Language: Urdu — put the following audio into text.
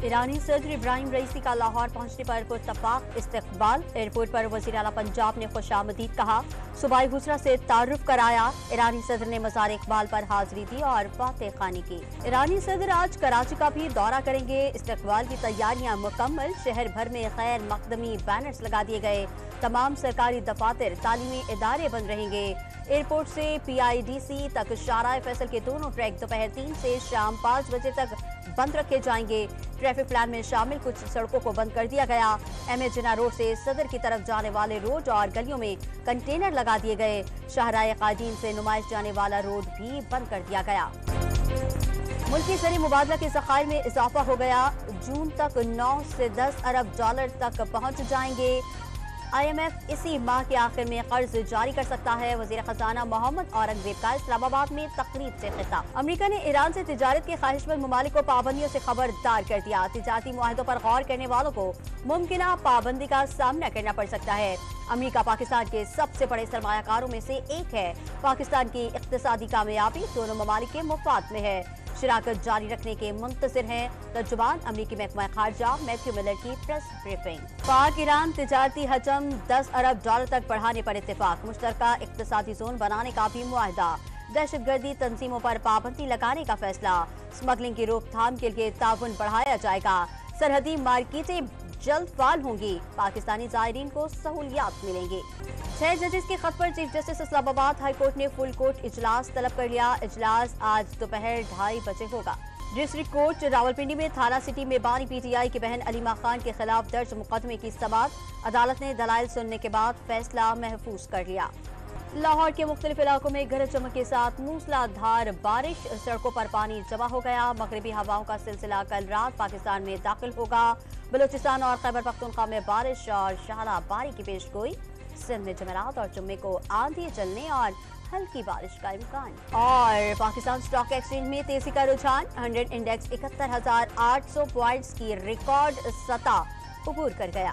ایرانی صدر ابراہیم رئیسی کا لاہور پہنچنے پر پرتپاک استقبال۔ ایئرپورٹ پر وزیر اعلیٰ پنجاب نے خوش آمدید کہا، صوبائی بسرا سے تعارف کرایا۔ ایرانی صدر نے مزار اقبال پر حاضری دی اور فاتح خوانی کی۔ ایرانی صدر آج کراچی کا بھی دورہ کریں گے۔ استقبال کی تیاریاں مکمل، شہر بھر میں خیر مقدمی بینرز لگا دیے گئے۔ تمام سرکاری دفاتر، تعلیمی ادارے بند رہیں گے۔ ایئرپورٹ سے PIDC تک شارع فیصل کے دونوں ٹریک دوپہر 3 سے شام 5 بجے تک بند رکھے جائیں گے۔ ٹریفک پلان میں شامل کچھ سڑکوں کو بند کر دیا گیا۔ ایم اے جناح روڈ سے صدر کی طرف جانے والے روڈ اور گلیوں میں کنٹینر لگا دیے گئے۔ شاہراہ قائدین سے نمائش جانے والا روڈ بھی بند کر دیا گیا۔ ملکی زرعی مبادلہ کے ذخائر میں اضافہ ہو گیا، جون تک 9 سے 10 ارب ڈالر تک پہنچ جائیں گے۔ IMF اسی ماہ کے آخر میں قرض جاری کر سکتا ہے۔ وزیر خزانہ محمد اورنگزیب کا اسلام آباد میں تقریب سے خطاب۔ امریکہ نے ایران سے تجارت کے خواہش مند ممالک کو پابندیوں سے خبردار کر دیا۔ تجارتی معاہدوں پر غور کرنے والوں کو ممکنہ پابندی کا سامنا کرنا پڑ سکتا ہے۔ امریکہ پاکستان کے سب سے بڑے سرمایہ کاروں میں سے ایک ہے۔ پاکستان کی اقتصادی کامیابی دونوں ممالک کے مفاد میں ہے۔ شراکت جاری رکھنے کے منتظر ہیں۔ ترجمان امریکی محکمہ خارجہ میتھیو ملر کی پریس بریفنگ۔ پاک ایران تجارتی حجم 10 ارب ڈالر تک بڑھانے پر اتفاق، مشترکہ اقتصادی زون بنانے کا بھی معاہدہ۔ دہشت گردی تنظیموں پر پابندی لگانے کا فیصلہ، اسمگلنگ کی روک تھام کے لیے تعاون بڑھایا جائے گا۔ سرحدی مارکیٹیں جلد فعال ہوں گی، پاکستانی زائرین کو سہولیات ملیں گی۔ 6 ججز کے خط پر چیف جسٹس اسلام آباد ہائی کورٹ نے فل کورٹ اجلاس طلب کر لیا۔ اجلاس آج دوپہر 2:30 بجے ہوگا۔ ڈسٹرکٹ کورٹ راولپنڈی میں تھانہ سٹی میں بانی PTI کی بہن علیمہ خان کے خلاف درج مقدمے کی سماعت، عدالت نے دلائل سننے کے بعد فیصلہ محفوظ کر لیا۔ لاہور کے مختلف علاقوں میں گرج چمک کے ساتھ موسلا دھار بارش، سڑکوں پر پانی جمع ہو گیا۔ مغربی ہواؤں کا سلسلہ کل رات پاکستان میں داخل ہوگا۔ بلوچستان اور خیبر پختونخوا میں بارش اور شہلا باری کی پیش گوئی۔ سندھ میں جمعرات اور جمعے کو آندھی چلنے اور ہلکی بارش کا امکان۔ اور پاکستان اسٹاک ایکسچینج میں تیزی کا رجحان، 100 انڈیکس 71,800 پوائنٹس کی ریکارڈ سطح عبور کر گیا۔